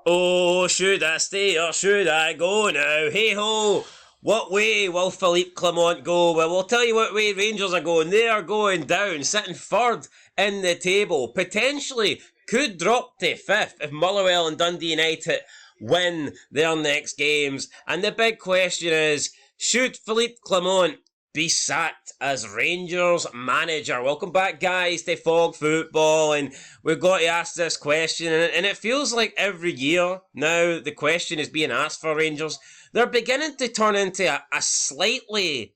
Oh, should I stay or should I go now? Hey ho! What way will Philippe Clement go? Well, we'll tell you what way Rangers are going. They are going down, sitting third in the table. Potentially could drop to fifth if Motherwell and Dundee United win their next games. And the big question is, should Philippe Clement be sacked as Rangers manager? Welcome back, guys, to Fog Football, and we've got to ask this question, and it feels like every year now the question is being asked for Rangers. They're beginning to turn into a slightly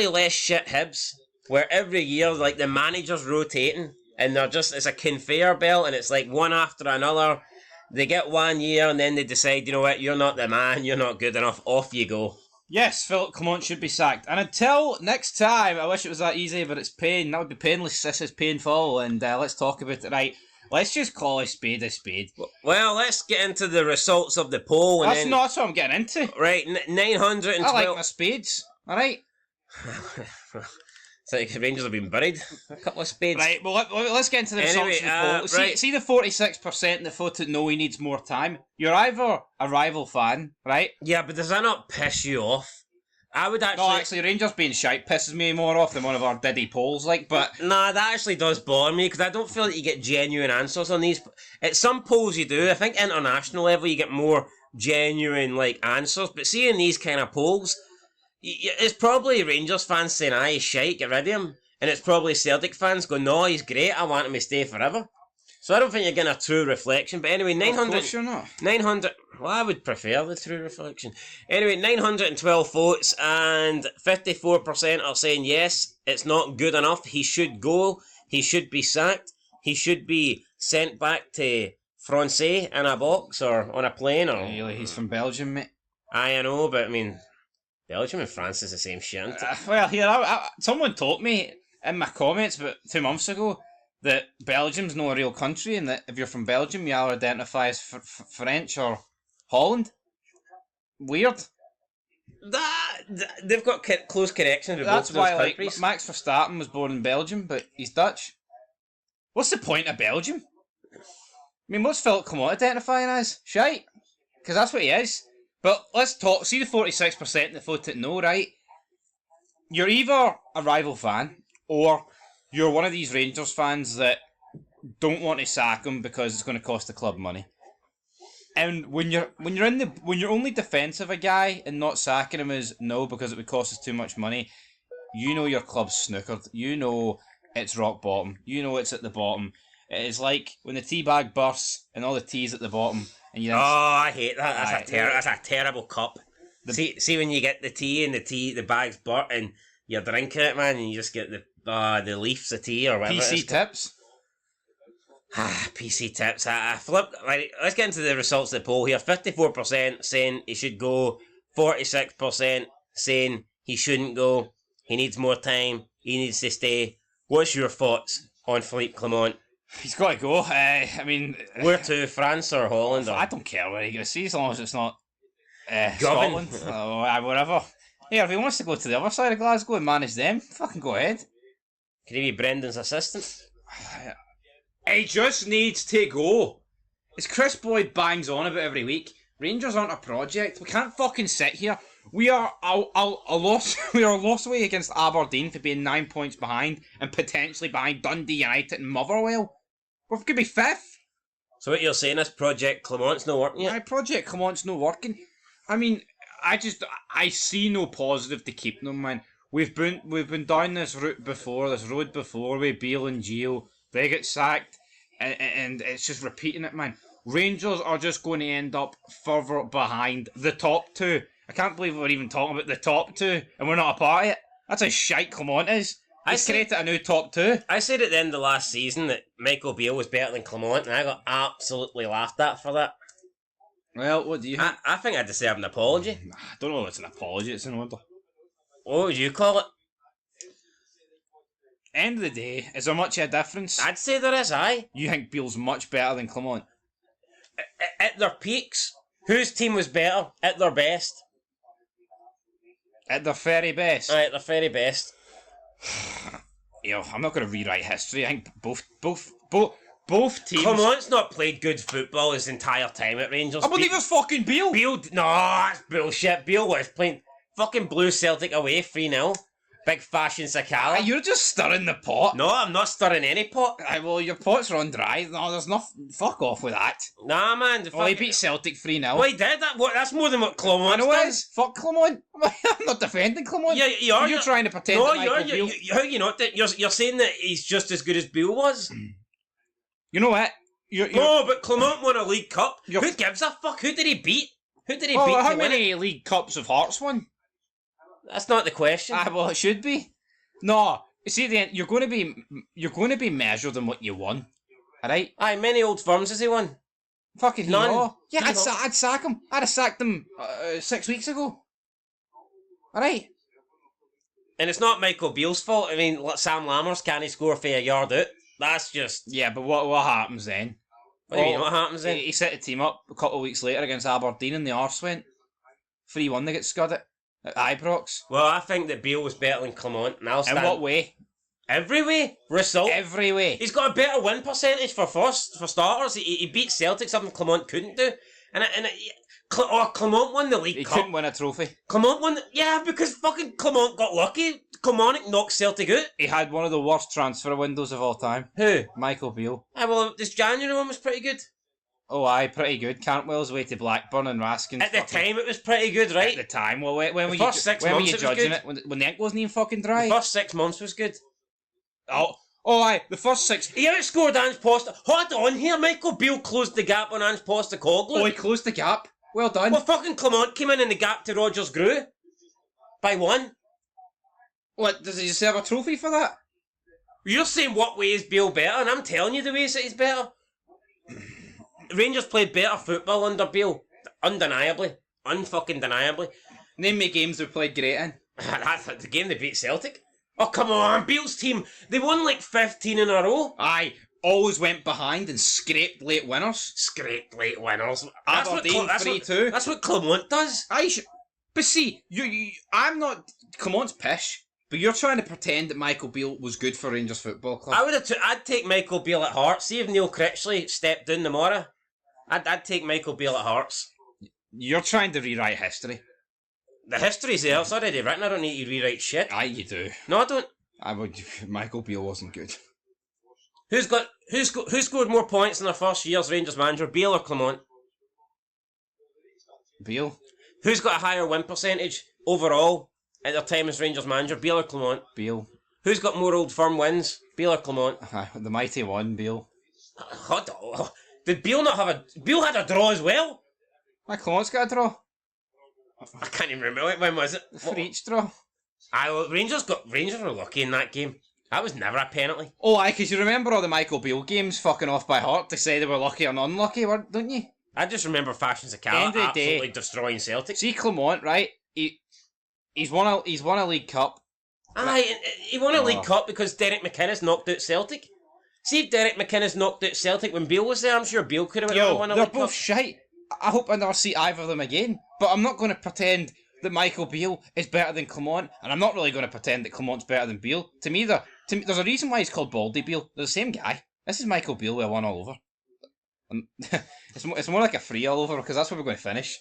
less shit Hibs, where every year like the manager's rotating and they're just, it's a conveyor belt and it's like one after another. They get 1 year and then they decide, you know what, you're not the man, you're not good enough, off you go. Yes, Philippe Clement should be sacked. And until next time, I wish it was that easy, but it's pain. That would be painless. This is painful, and let's talk about it. Right, let's just call a spade a spade. Well, let's get into the results of the poll. And that's what I'm getting into. Right, 912. I like my spades, alright? It's like Rangers have been buried. A couple of spades. Right, well, let's get into the results of the poll. Right. See the 46% that voted no, he needs more time. You're either a rival fan, right? Yeah, but does that not piss you off? I would actually... No, actually, Rangers being shite pisses me more off than one of our diddy polls, like, but... Nah, that actually does bother me, because I don't feel like you get genuine answers on these. At some polls you do. I think international level you get more genuine, like, answers, but seeing these kind of polls... It's probably Rangers fans saying, he's shite, get rid of him. And it's probably Celtic fans going, no, he's great, I want him to stay forever. So I don't think you're getting a true reflection. But anyway, 900... Of course you're not. 900... Well, I would prefer the true reflection. Anyway, 912 votes and 54% are saying, yes, it's not good enough. He should go. He should be sacked. He should be sent back to Francais in a box or on a plane. Or Really, he's from Belgium, mate. I know, but I mean... Belgium and France is the same shit, isn't it? Well, here, someone told me in my comments about 2 months ago that Belgium's not a real country and that if you're from Belgium, you either identify as French or Holland. Weird. They've got close connections with both of those countries. That's why, Max Verstappen was born in Belgium, but he's Dutch. What's the point of Belgium? I mean, what's Philippe Clement identifying as? Shite. Because that's what he is. But let's talk. See the 46% that voted no, right? You're either a rival fan or you're one of these Rangers fans that don't want to sack him because it's going to cost the club money. And when you're only defensive a guy and not sacking him is no because it would cost us too much money, you know your club's snookered. You know it's rock bottom. You know it's at the bottom. It is like when the tea bag bursts and all the tea's at the bottom. And I hate that. That's a terrible cup. See when you get the tea and the bag's burnt and you're drinking it, man, and you just get the leaves of tea or whatever. PC tips. PC tips. Flip. Right, let's get into the results of the poll here. 54% saying he should go. 46% saying he shouldn't go. He needs more time. He needs to stay. What's your thoughts on Philippe Clement? He's got to go. I mean... Where to? France or Holland? I don't care where he goes. See, as long as it's not Scotland or whatever. Yeah, if he wants to go to the other side of Glasgow and manage them, fucking go ahead. Could he be Brendan's assistant? He just needs to go. As Chris Boyd bangs on about every week, Rangers aren't a project. We can't fucking sit here. We are a loss. We are a loss away against Aberdeen for being 9 points behind and potentially behind Dundee United and Motherwell. We could be fifth. So what you're saying is Project Clement's not working yet? Project Clement's not working. I mean, I see no positive to keep them, man. We've been down this road before with Beale and Gio. They get sacked, and it's just repeating it, man. Rangers are just going to end up further behind the top two. I can't believe we're even talking about the top two, and we're not a part of it. That's how shite Clement is. He's created a new top two. I said at the end of last season that Michael Beale was better than Clement, and I got absolutely laughed at for that. Well, what do you think? I think I deserve an apology. I don't know if it's an apology, it's an order. What would you call it? End of the day, is there much of a difference? I'd say there is, aye. You think Beale's much better than Clement? At their peaks, whose team was better at their best? At their very best? Aye, at their very best. I'm not going to rewrite history. I think Both teams. Clement's not played good football his entire time at Rangers. I believe it's fucking Beale. Beale, no, that's bullshit. Beale was playing fucking blew Celtic away 3-0. Big fashion Sakala. You're just stirring the pot. No, I'm not stirring any pot. Well, your pot's run dry. No, there's nothing. Fuck off with that. Nah, man. Well, he beat Celtic 3-0. Well, he did that. That's more than what Clement I know it does. is. Fuck Clement. I'm not defending Clement. Yeah, you are. You're trying to pretend No, that Michael Beale... how you not? You're saying that he's just as good as Beale was. You know what? No, but Clement won a League Cup. Who gives a fuck? Who did he beat? Who did he beat? How many League Cups have Hearts won? That's not the question. Well, it should be. No, you see, then you're going to be measured on what you won, alright? Aye, many Old Firms has he won? Fucking none. No. Yeah, I'd sack him. I'd have sacked him 6 weeks ago. Alright. And it's not Michael Beale's fault. I mean, Sam Lammers can't score for a yard out. That's just... Yeah, but what happens then? What do you mean, what happens then? He set the team up a couple of weeks later against Aberdeen and the arse went 3-1. They get scud at Ibrox. Well, I think that Beale was better than Clement. And In what way? Every way. Result. Every way. He's got a better win percentage for starters. He beat Celtic, something Clement couldn't do. Clement won the League Cup. He couldn't win a trophy. Clement won... Yeah, because fucking Clement got lucky. Clement knocked Celtic out. He had one of the worst transfer windows of all time. Who? Michael Beale. Well, this January one was pretty good. Oh, aye, pretty good. Cantwell's way to Blackburn and Raskin. At the time, it was pretty good, right? At the time, well, when were you good. judging it? When the ink wasn't even fucking dry? The first 6 months was good. Oh, aye, the first 6... He outscored Ange Postecoglou. Hold on here, Michael Beale closed the gap on Ange Postecoglou. Oh, he closed the gap. Well done. Well, fucking Clement came in the gap to Rogers grew. By 1. What, does he deserve a trophy for that? You're saying what way is Beale better, and I'm telling you the ways that he's better. Rangers played better football under Beale. Undeniably. Unfucking deniably. Name me games we played great in. That's the game they beat Celtic. Oh, come on, Beale's team. They won like 15 in a row. Aye, always went behind and scraped late winners. Scraped late winners. Aberdeen 3-2. That's what Clement does. But see, I'm not... Clement's pish. But you're trying to pretend that Michael Beale was good for Rangers Football Club. I'd take Michael Beale at Hearts. See if Neil Critchley stepped down tomorrow. I'd take Michael Beale at Hearts. You're trying to rewrite history. The history's there. It's already written. I don't need to rewrite shit. Aye, you do. No, I don't. Michael Beale wasn't good. Who scored more points in their first year as Rangers manager, Beale or Clement? Beale. Who's got a higher win percentage overall at their time as Rangers manager, Beale or Clement? Beale. Who's got more Old Firm wins, Beale or Clement? The mighty one, Beale. Did Beale not have Beale had a draw as well? Clement's got a draw. I can't even remember. When was it? For each draw. Rangers were lucky in that game. That was never a penalty. Oh, aye, because you remember all the Michael Beale games fucking off by heart to say they were lucky or unlucky, don't you? I just remember Fashion Sakala absolutely destroying Celtic. See Clement, right? He's won a League Cup. Aye, he won a League Cup because Derek McInnes knocked out Celtic. See if Derek McInnes knocked out Celtic when Beale was there, I'm sure Beale could have won a League Cup. They're both shite. I hope I never see either of them again. But I'm not going to pretend that Michael Beale is better than Clement, and I'm not really going to pretend that Clement's better than Beale. To me, there's a reason why he's called Baldy Beale. They're the same guy. This is Michael Beale with a 1 all over. It's more like a 3 all over, because that's where we're going to finish.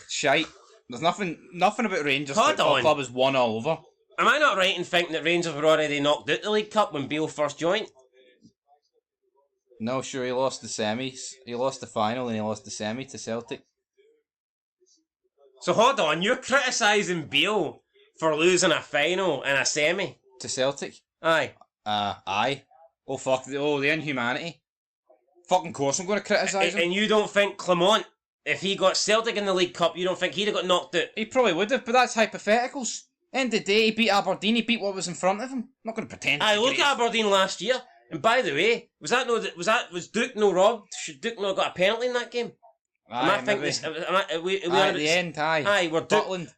Shite. There's nothing about Rangers Football Club is 1 all over. Am I not right in thinking that Rangers were already knocked out the League Cup when Beale first joined? No, sure, he lost the semis. He lost the final and he lost the semi to Celtic. So hold on, you're criticising Beale for losing a final and a semi? To Celtic? Aye. Aye. Oh, fuck. The inhumanity. Fucking course I'm going to criticise him. And you don't think Clement, if he got Celtic in the League Cup, you don't think he'd have got knocked out? He probably would have, but that's hypotheticals. End of the day, he beat Aberdeen, he beat what was in front of him. I'm not going to pretend. Look at Aberdeen last year. And by the way, was Duke no robbed? Should Duke not got a penalty in that game? Aye, at the end, aye. Aye, where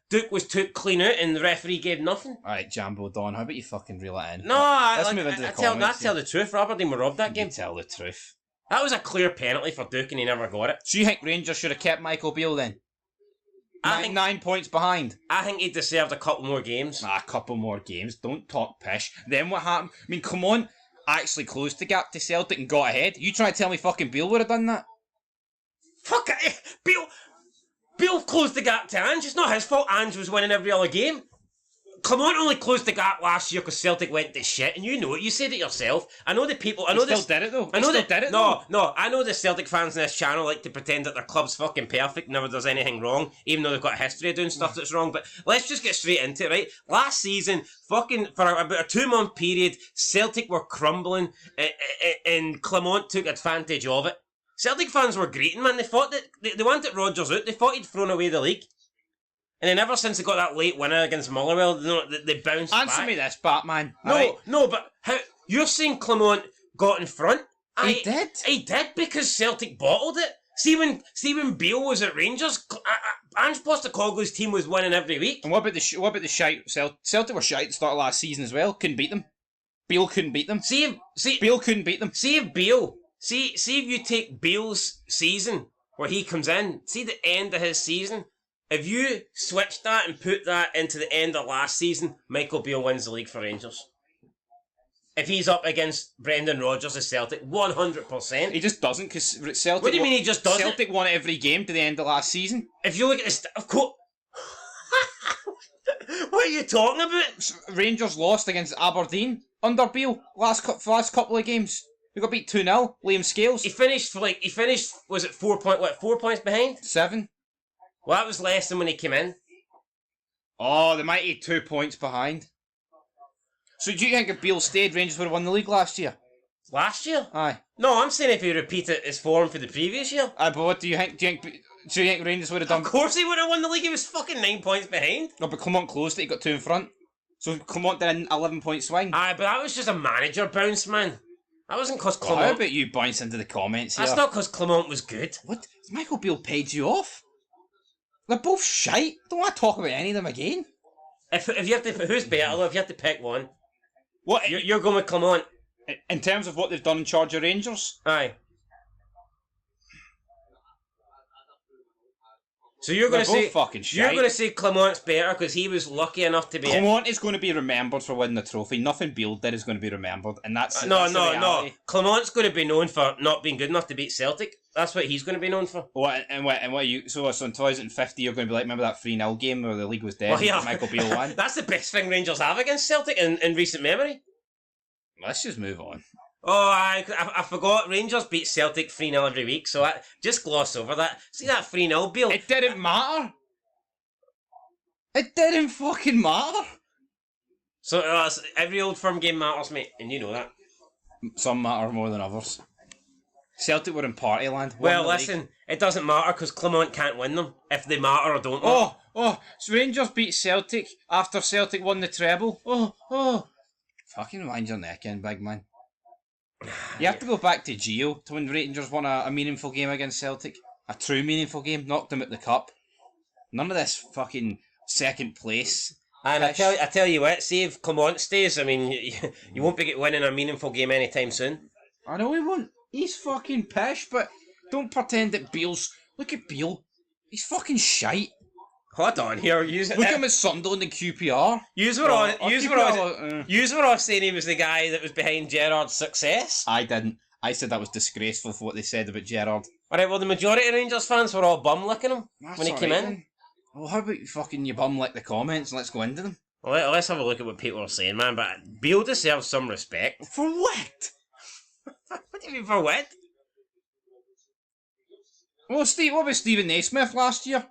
Duke was took clean out and the referee gave nothing. Alright, Jambo Don, how about you fucking reel it in? No, let's move into the comments. I tell the truth, Aberdeen were robbed that game. You tell the truth. That was a clear penalty for Duke and he never got it. So you think Rangers should have kept Michael Beale then? I think 9 points behind. I think he deserved a couple more games. A couple more games. Don't talk pish. Then what happened? I mean, come on. actually closed the gap to Celtic and got ahead. You try to tell me fucking Beale would have done that? Fuck it. Beale closed the gap to Ange. It's not his fault Ange was winning every other game. Clement only closed the gap last year because Celtic went to shit, and you know it. You said it yourself. I know the people. I know He still did it though. I know He still did it though. No. I know the Celtic fans on this channel like to pretend that their club's fucking perfect, never does anything wrong, even though they've got a history of doing stuff that's wrong. But let's just get straight into it, right? Last season, fucking for about a 2-month period, Celtic were crumbling, and Clement took advantage of it. Celtic fans were greeting, man. They thought that they wanted Rodgers out. They thought he'd thrown away the league. And then ever since they got that late winner against Motherwell, they bounced back. Answer me this, Batman. No, but how you're saying Clement got in front? He did. He did because Celtic bottled it. See when Beale was at Rangers, Ange Postecoglou's team was winning every week. And what about the shite? Celtic were shite at the start of last season as well. Couldn't beat them. Beale couldn't beat them. Beale couldn't beat them. See if you take Beale's season where he comes in. See the end of his season. If you switch that and put that into the end of last season, Michael Beale wins the league for Rangers. If he's up against Brendan Rodgers as Celtic, 100%. He just doesn't, because Celtic... What do you mean he just doesn't? Celtic won every game to the end of last season. If you look at this... Of course... What are you talking about? Rangers lost against Aberdeen under Beale last couple of games. We got beat 2-0. Liam Scales. He finished, was it 4 points behind? 7. Well, that was less than when he came in. Oh, the mighty 2 points behind. So do you think if Beale stayed, Rangers would have won the league last year? Last year? Aye. No, I'm saying if he repeated his form for the previous year. Aye, but what do you think? Do you think Rangers would have done? Of course he would have won the league. He was fucking 9 points behind. No, but Clement closed it. He got 2 in front. So Clement did an 11-point swing. Aye, but that was just a manager bounce, man. That wasn't because Clement... Well, how about you bounce into the comments here? That's not because Clement was good. What? Michael Beale paid you off? They're both shite. Don't want to talk about any of them again. If you have to... Who's better, though? If you have to pick one. What? You're going with Clement. In terms of what they've done in charge of Rangers? Aye. So you're going to say... fucking shite. You're going to say Clement's better because he was lucky enough to be... Clement is going to be remembered for winning the trophy. Nothing Beale did is going to be remembered. And that's... No. Clement's going to be known for not being good enough to beat Celtic. That's what he's going to be known for. What are you... So in 2050, you're going to be like, remember that 3-0 game where the league was dead? Well, yeah. Michael Beale won? That's the best thing Rangers have against Celtic in recent memory. Let's just move on. Oh, I forgot. Rangers beat Celtic 3-0 every week, so just gloss over that. See that 3-0, Beale? It didn't matter. It didn't fucking matter. So every Old Firm game matters, mate, and you know that. Some matter more than others. Celtic were in party land. Well, listen, it doesn't matter because Clement can't win them if they matter or don't matter. So Rangers beat Celtic after Celtic won the treble. Fucking wind your neck in, big man. You have to go back to Gio to when Rangers won a meaningful game against Celtic. A true meaningful game, knocked them at the cup. None of this fucking second place. And I tell you what, see if Clement stays, I mean, you won't be winning a meaningful game anytime soon. I know he won't. He's fucking pish, but don't pretend that Beale's... Look at Beale. He's fucking shite. Hold on here. Look at him at Sunderland and QPR. Yous were all saying he was the guy that was behind Gerrard's success. I didn't. I said that was disgraceful for what they said about Gerrard. Alright, well the majority of Rangers fans were all bum licking him when he came in. Then. Well, how about you bum lick the comments and let's go into them? Well, let's have a look at what people are saying, man. But Beale deserves some respect. For what? What do you mean for what? Well, what about Stephen Naismith last year?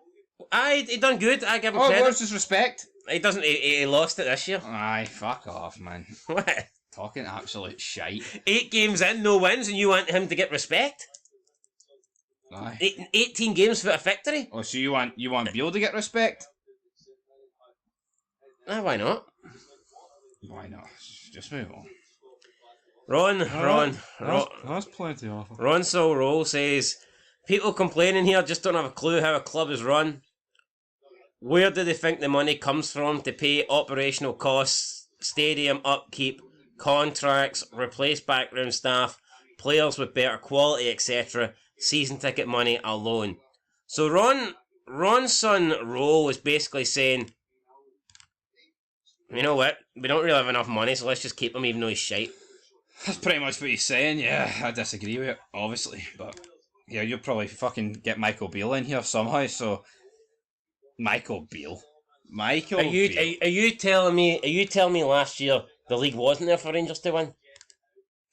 Aye, he done good. I give him credit. Where's his respect? He doesn't. He lost it this year. Aye, fuck off, man. What? Talking absolute shite. 8 games in, no wins, and you want him to get respect? Aye. 18 games without a victory? Oh, so you want Beale to get respect? Why not? Why not? Just move on. Ron. That's plenty of. Ron Sol Roll says, people complaining here just don't have a clue how a club is run. Where do they think the money comes from to pay operational costs, stadium upkeep, contracts, replace background staff, players with better quality, etc., season ticket money alone? So Ron's son Roll is basically saying, you know what, we don't really have enough money, so let's just keep him even though he's shite. That's pretty much what he's saying. Yeah, I disagree with it, obviously, but yeah, you'll probably fucking get Michael Beale in here somehow. So Michael Beale. Are you telling me last year the league wasn't there for Rangers to win? Of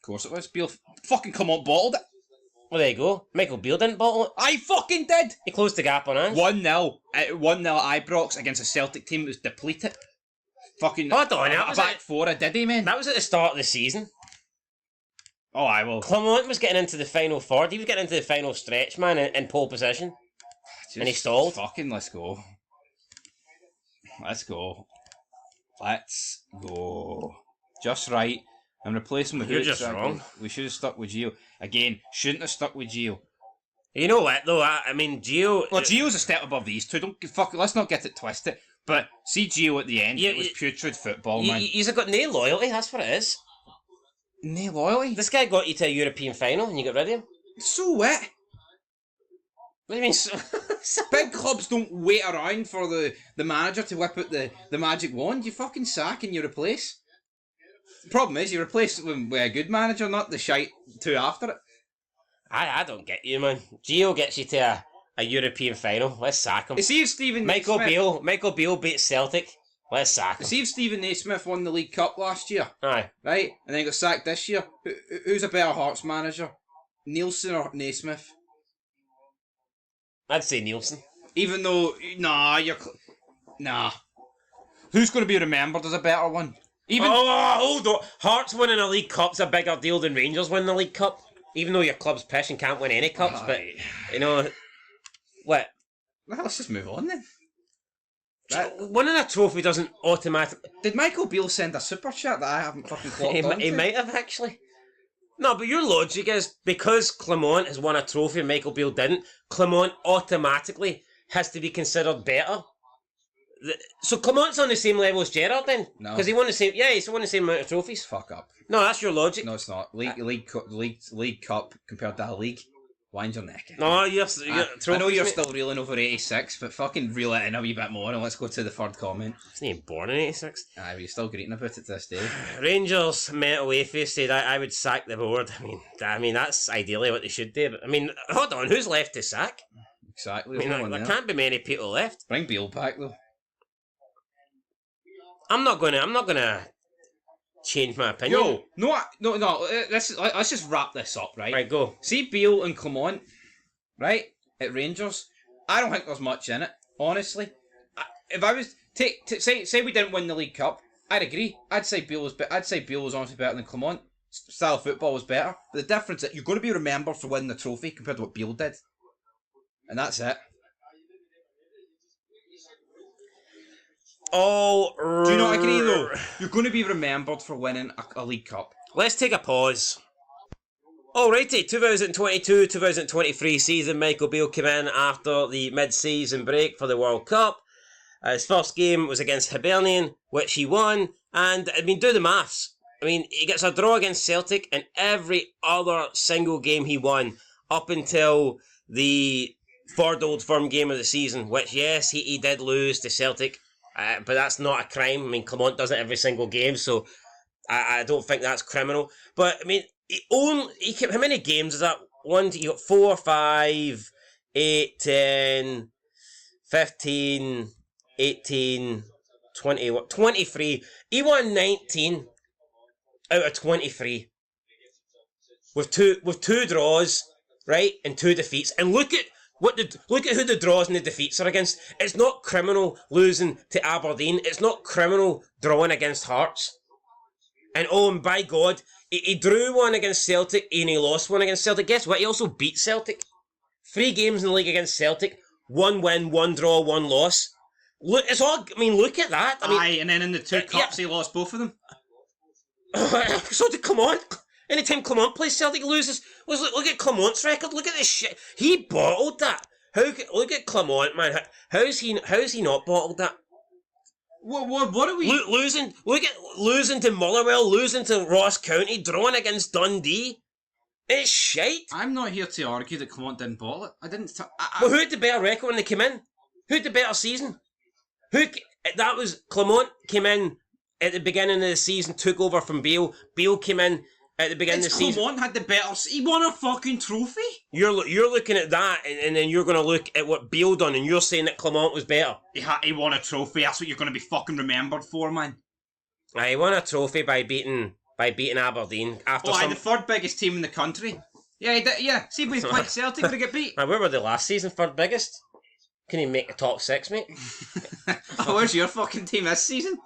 course it was. Beale fucking come on, bottled it. Well, there you go. Michael Beale didn't bottle it. I fucking did. He closed the gap on us. 1-0. 1-0 Ibrox against a Celtic team that was depleted. Fucking hold on, that was back four, did he, man? That was at the start of the season. Oh, I will. Clement was getting into the final third. He was getting into the final stretch, man, in pole position. And he stalled. Fucking let's go. Let's go. Let's go. Just right. I'm replacing with You're just wrong. We should have stuck with Gio. Again, shouldn't have stuck with Gio. You know what, though? I mean, Gio... Well, Gio's a step above these two. Let's not get it twisted. But see Gio at the end. It was putrid football, man. He's got no loyalty, that's what it is. No loyalty? This guy got you to a European final and you got rid of him. So what? What do you mean? Big clubs don't wait around for the manager to whip out the magic wand. You fucking sack and you replace. The problem is you replace it with a good manager, not the shite two after it. I don't get you, man. Gio gets you to a European final. Let's sack him. See if Stephen Michael Beale beats Celtic. Let's sack him. See if Stephen Naismith won the League Cup last year. Aye. Right? And then got sacked this year. Who's a better Hearts manager? Nielsen or Naismith? I'd say Nielsen. Even though, nah. Who's going to be remembered as a better one? Hold on. Hearts winning a League Cup's a bigger deal than Rangers winning the League Cup. Even though your club's pish and can't win any cups, but, you know... What? Well, let's just move on then. Winning a trophy doesn't automatically... Did Michael Beale send a super chat that I haven't fucking clocked on He might have, actually. No, but your logic is, because Clement has won a trophy and Michael Beale didn't, Clement automatically has to be considered better. So Clement's on the same level as Gerrard then? No. Because he won the same... Yeah, he's won the same amount of trophies. Fuck up. No, that's your logic. No, it's not. League Cup compared to a league. Wind your neck. No, I know you're still reeling over 86, but fucking reel it in a wee bit more and let's go to the third comment. I wasn't even born in 86. Aye, but you're still greeting about it to this day. Rangers mental Wayface said I would sack the board. I mean that's ideally what they should do. But I mean, hold on, who's left to sack? Exactly. I mean, there can't be many people left. Bring Beale back though. I'm not gonna change my opinion. No. Let's just wrap this up, right? Right, go. See Beale and Clement, right, at Rangers. I don't think there's much in it, honestly. If I was say we didn't win the League Cup, I'd agree. I'd say Beale was honestly better than Clement. Style of football was better, but the difference is you're going to be remembered for winning the trophy compared to what Beale did, and that's it. Do you not agree though? You're going to be remembered for winning a League Cup. Let's take a pause. Alrighty, 2022-2023 season, Michael Beale came in after the mid-season break for the World Cup. His first game was against Hibernian, which he won, and I mean, do the maths. I mean, he gets a draw against Celtic in every other single game he won, up until the third Old Firm game of the season, which, yes, he did lose to Celtic. But that's not a crime. I mean, Clement does it every single game, so I don't think that's criminal. But, I mean, how many games is that? You got 4, 5, 8, 10, 15, 18, 20, 23. He won 19 out of 23. With two draws, right, and 2 defeats. And look at who the draws and the defeats are against. It's not criminal losing to Aberdeen. It's not criminal drawing against Hearts. And by God, he drew one against Celtic and he lost one against Celtic. Guess what? He also beat Celtic. 3 games in the league against Celtic. 1 win, 1 draw, 1 loss. Look, it's all. I mean, look at that. I mean, and then in the 2 cups, he lost both of them. So did Clement. Anytime Clement plays Celtic, he loses. Look at Clement's record. Look at this shit. He bottled that. Look at Clement, man. How's he not bottled that? What are we losing? Look at losing to Motherwell, losing to Ross County, drawing against Dundee. It's shite. I'm not here to argue that Clement didn't bottle it. I didn't. Well, who had the better record when they came in? Who had the better season? That was Clement came in at the beginning of the season, took over from Beale. Beale came in at the beginning of the season. Clement had the better. He won a fucking trophy. You're looking at that, and then you're going to look at what Beale done, and you're saying that Clement was better. He won a trophy. That's what you're going to be fucking remembered for, man. He won a trophy by beating Aberdeen after the third biggest team in the country. Yeah, he did. Yeah, see, we played Celtic, would he get beat? Where were they last season? Third biggest. Can he make the top 6, mate? Where's your fucking team this season?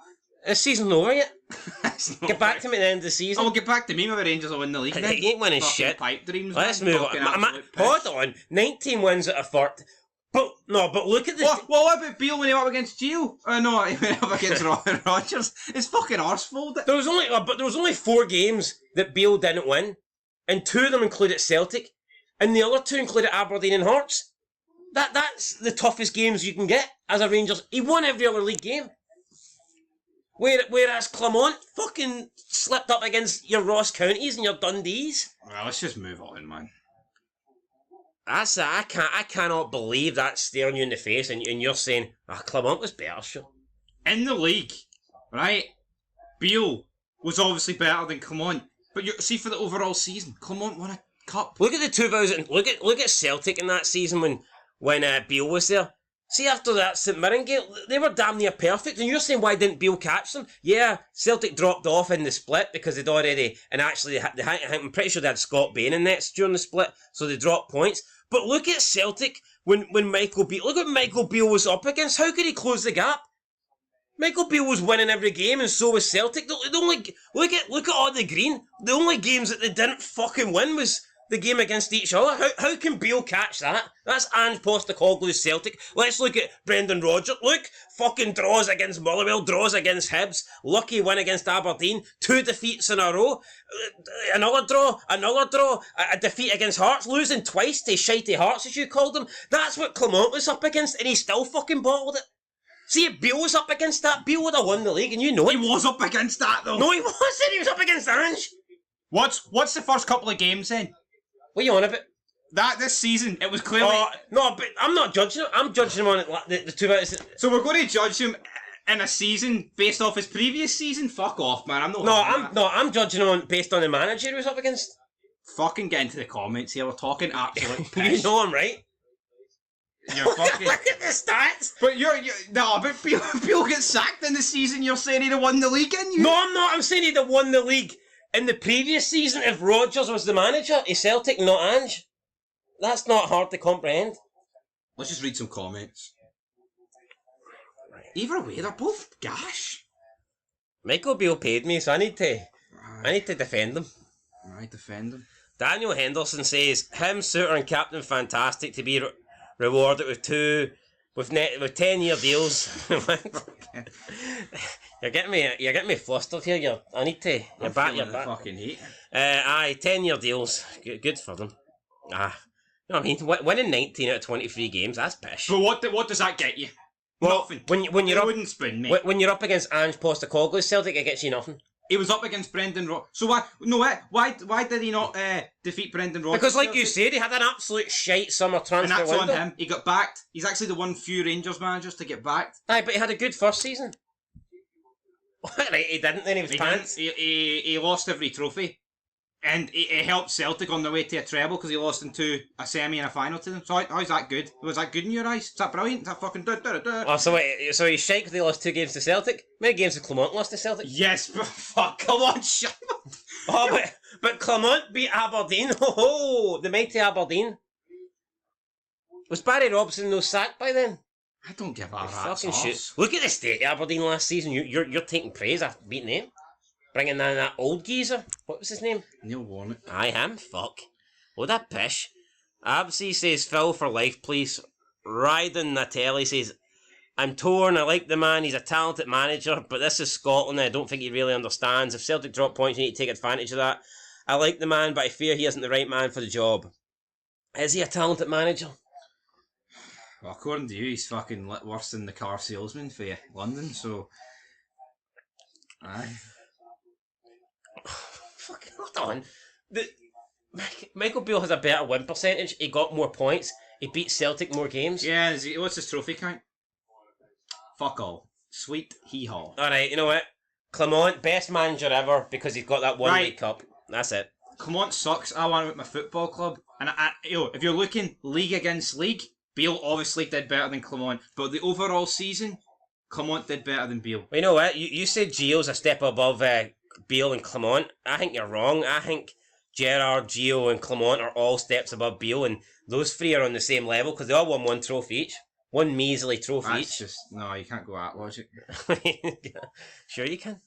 This season's over yet. Get back to me at the end of the season. Oh, get back to me. Maybe Rangers will win the league. He ain't winning fucking shit. Pipe dreams. Let's move on. Hold on. 19 wins at a third. But look at the... What about Beale when he went up against Gio? No, he went up against Rodgers. It's fucking arseful. There was only 4 games that Beale didn't win. And 2 of them included Celtic. And the other 2 included Aberdeen and Hearts. That's the toughest games you can get as a Rangers. He won every other league game. Whereas Clement fucking slipped up against your Ross Counties and your Dundees. Well, let's just move on, man. I cannot believe that staring you in the face and you're saying, Clement was better, sure. In the league, right? Beale was obviously better than Clement. But see, for the overall season, Clement won a cup. Look at the 2000. Look at Celtic in that season when Beale was there. See, after that St Mirren game, they were damn near perfect. And you're saying, why didn't Beale catch them? Yeah, Celtic dropped off in the split because they'd already... And actually, I'm pretty sure they had Scott Bain in nets during the split, so they dropped points. But look at Celtic when Michael Beale... Look what Michael Beale was up against. How could he close the gap? Michael Beale was winning every game, and so was Celtic. The only... Look at all the green. The only games that they didn't fucking win was... the game against each other. How can Beale catch that? That's Ange Postecoglou's Celtic. Let's look at Brendan Rodgers. Look, fucking draws against Motherwell, draws against Hibs, lucky win against Aberdeen, 2 defeats in a row, another draw, a defeat against Hearts, losing twice to shitey Hearts as you called them. That's what Clement was up against, and he still fucking bottled it. See, if Beale was up against that, Beale would have won the league, and you know it. He was up against that, though. No, he wasn't. He was up against Ange. What's the first couple of games then? What are you on about? This season, it was clearly... no, but I'm not judging him. I'm judging him on the 2 minutes. So we're going to judge him in a season based off his previous season? Fuck off, man. I'm judging him based on the manager he was up against. Fucking get into the comments here. We're talking absolute piss. You know I'm right. You're fucking... Look at the stats. But but Beale gets sacked in the season. You're saying he'd have won the league, and you... No, I'm not. I'm saying he'd have won the league in the previous season if Rodgers was the manager. He's Celtic, not Ange. That's not hard to comprehend. Let's just read some comments. Either way, they're both gash. Michael Beale paid me, so I need to defend him. Right, defend him. Daniel Henderson says, him, Suter and Captain Fantastic to be rewarded with 10-year deals. You're getting me flustered here. You're back. Fucking hate. 10-year deals. Good for them. You know what I mean? Winning 19 out of 23 games, that's pish. But what does that get you? Well, nothing. When you're up, wooden spoon, mate. When you're up against Ange Postecoglou's Celtic, it gets you nothing. He was up against Brendan Rodgers. So why did he not defeat Brendan Rodgers? Because like you said, he had an absolute shite summer transfer window. And that's on him. He got backed. He's actually the one few Rangers managers to get backed. Aye, but he had a good first season. Right, he didn't, then he was pants. He lost every trophy. And he helped Celtic on their way to a treble because he lost into a semi and a final to them. So how's that good? Was that good in your eyes? Is that brilliant? Is that fucking Oh, so he's shite because they lost 2 games to Celtic? How many games did Clement lost to Celtic? Yes, but fuck, come on, shut up. Oh, but Clement beat Aberdeen. Oh, the mighty Aberdeen. Was Barry Robson no sacked by then? I don't give a rat's fucking shit. arse. Look at the state of Aberdeen last season. You're taking praise after beating them. Bringing down that old geezer. What was his name? Neil Warnock. I am. Fuck. What a pish. Absy says, Phil for life, please. Ryden Natelli says, I'm torn. I like the man. He's a talented manager, but this is Scotland. I don't think he really understands. If Celtic drop points, you need to take advantage of that. I like the man, but I fear he isn't the right man for the job. Is he a talented manager? Well, according to you, he's fucking worse than the car salesman for London, so... Aye. Fucking hold on. Michael Beale has a better win percentage. He got more points. He beat Celtic more games. Yeah, what's his trophy count? Fuck all. Sweet hee-haw. Alright, you know what? Clement, best manager ever because he's got that one League Cup. That's it. Clement sucks. I want him at my football club. And if you're looking league against league, Bale obviously did better than Clement. But the overall season, Clement did better than Bale. Well, you know what? You said Gio's a step above Bale and Clement. I think you're wrong. I think Gerrard, Gio and Clement are all steps above Bale, and those three are on the same level because they all won one trophy each. One measly trophy each. No, you can't go that logic. Sure you can.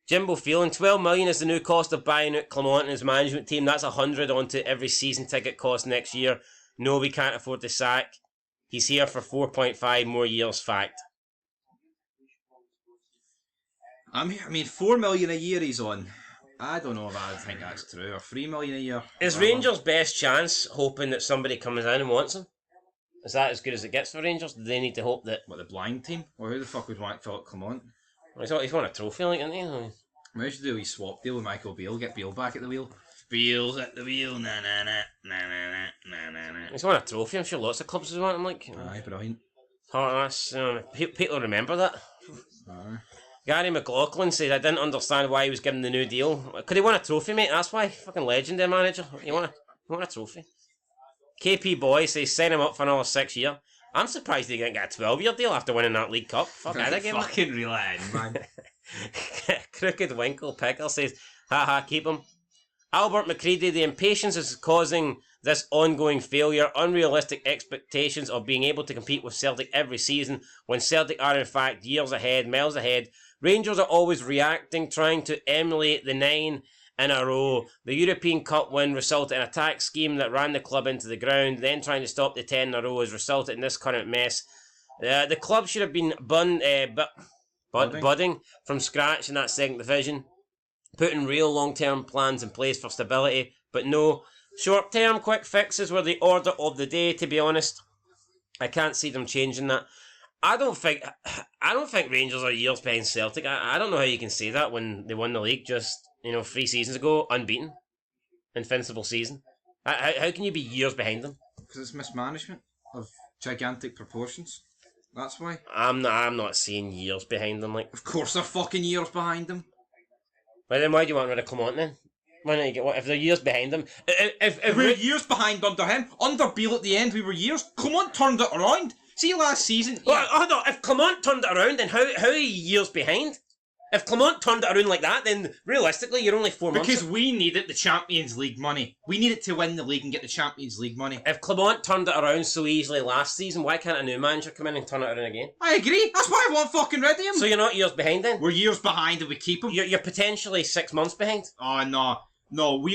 Jimbo feeling 12 million is the new cost of buying out Clement and his management team. That's 100 onto every season ticket cost next year. No, we can't afford to sack. He's here for 4.5 more years, fact. I mean, 4 million a year he's on. I don't know if I think that's true. Or 3 million a year. Is Rangers' best chance hoping that somebody comes in and wants him? Is that as good as it gets for Rangers? Do they need to hope that... What, the blind team? Or who the fuck would want Philippe Clement? He's won a trophy, like, isn't he? Maybe we should do a wee swap deal with Michael Beale. Get Beale back at the wheel. Beale's at the wheel. Na na na na na na na na. He's won a trophy. I'm sure lots of clubs would want him, like... Aye, brilliant. People remember that. Aye. Gary McLaughlin says, I didn't understand why he was given the new deal. Could he win a trophy, mate? That's why. Fucking legendary manager. You want a trophy. KP Boy says, sign him up for another 6 years. I'm surprised he didn't get a 12-year deal after winning that League Cup. Fuck, I'd have given it. Fucking relax, man. Crooked Winkle Pickle says, haha, keep him. Albert McCready, the impatience is causing this ongoing failure, unrealistic expectations of being able to compete with Celtic every season when Celtic are in fact years ahead, miles ahead. Rangers are always reacting, trying to emulate the 9 in a row. The European Cup win resulted in an attack scheme that ran the club into the ground, then trying to stop the 10 in a row has resulted in this current mess. The club should have been budding from scratch in that second division, putting real long-term plans in place for stability, but no. Short-term quick fixes were the order of the day, to be honest. I can't see them changing that. I don't think Rangers are years behind Celtic. I don't know how you can say that when they won the league just, 3 seasons ago, unbeaten. Invincible season. How can you be years behind them? Because it's mismanagement of gigantic proportions. That's why. I'm not seeing years behind them, like. Of course they're fucking years behind them. Well then why do you want rid of Clement then? Why not you get what if they're years behind them? If we're years behind under him. Under Beale at the end we were years. Clement turned it around. See last season. Yeah. Oh no, if Clement turned it around then how are you years behind? If Clement turned it around like that, then realistically you're only 4 months. Because we needed the Champions League money. We needed to win the league and get the Champions League money. If Clement turned it around so easily last season, why can't a new manager come in and turn it around again? I agree. That's why I want fucking rid of him. So you're not years behind then? We're years behind if we keep him. You're potentially 6 months behind. Oh no. No,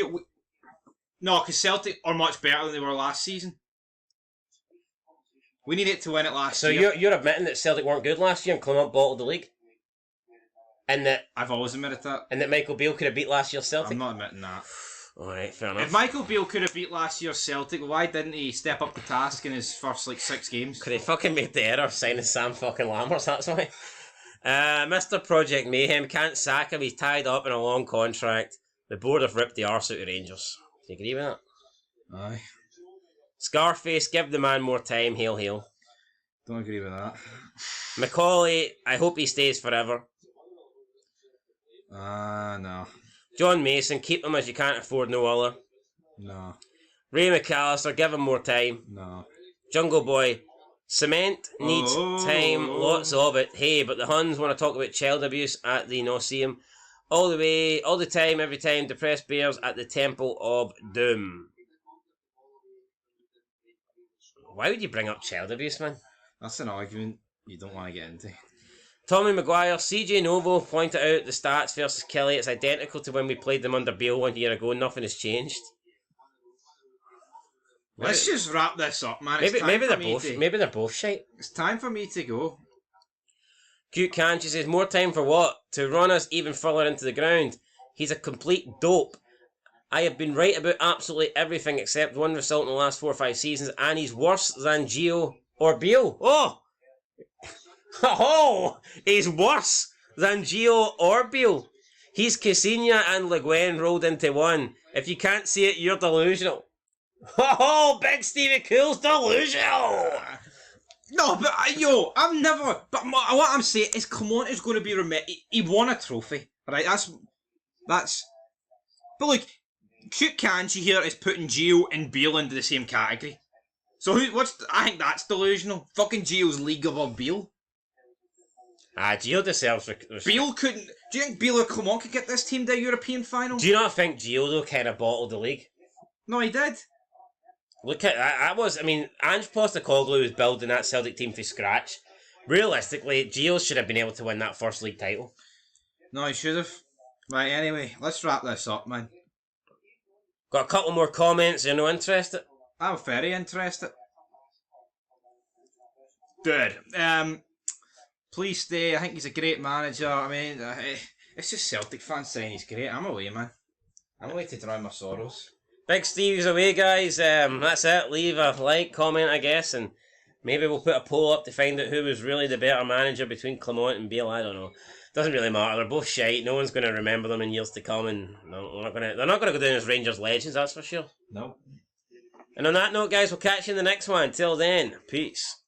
no, because Celtic are much better than they were last season. We needed to win it last year. So you're admitting that Celtic weren't good last year and Clement bottled the league? And that I've always admitted that. And that Michael Beale could have beat last year's Celtic? I'm not admitting that. Alright, fair enough. If Michael Beale could have beat last year's Celtic, why didn't he step up the task in his first 6 games? Could he fucking made the error of signing Sam fucking Lammers, that's why. Mr. Project Mayhem can't sack him, he's tied up in a long contract. The board have ripped the arse out of Rangers. Do you agree with that? Aye. Scarface, give the man more time, hail hail. Don't agree with that. Macaulay, I hope he stays forever. No. John Mason, keep him as you can't afford no other. No. Ray McAllister, give him more time. No. Jungle Boy, cement needs time, lots of it. Hey, but the Huns want to talk about child abuse at the Nosium. All the way, all the time, every time, depressed bears at the Temple of Doom. Why would you bring up child abuse, man? That's an argument you don't want to get into. Tommy Maguire, CJ Novo pointed out the stats versus Kelly. It's identical to when we played them under Bale 1 year ago. Nothing has changed. Let's just wrap this up, man. Maybe they're both shite. It's time for me to go. Cute Can, she says, more time for what? To run us even further into the ground. He's a complete dope. I have been right about absolutely everything except one result in the last 4 or 5 seasons, and he's worse than Gio or Beale. Oh! Oh! He's worse than Gio or Beale. He's Cassina and Le Guin rolled into one. If you can't see it, you're delusional. Oh, Big Stevie Cool's delusional! No, but I'm never. But what I'm saying is, Clement is going to be remembered. He won a trophy, right? That's But look, cute Kanji here is putting Gio and Beal into the same category. So I think that's delusional. Fucking Gio's league above Beal. Gio deserves... Beal couldn't... Do you think Beal or Clement could get this team to a European final? Do you not think Gio, though, kind of bottled the league? No, he did. Look at that. Ange Postecoglou was building that Celtic team from scratch. Realistically, Gio should have been able to win that first league title. No, he should have. Right, anyway, let's wrap this up, man. Got a couple more comments. You're no interested? I'm very interested. Good. Please stay. I think he's a great manager. I mean, it's just Celtic fans saying he's great. I'm away, man. I'm away to drown my sorrows. Big Steve's away, guys. That's it. Leave a like, comment, I guess, and maybe we'll put a poll up to find out who was really the better manager between Clement and Bale. I don't know. Doesn't really matter. They're both shite. No one's going to remember them in years to come, and they're not going to go down as Rangers legends. That's for sure. No. And on that note, guys, we'll catch you in the next one. Till then, peace.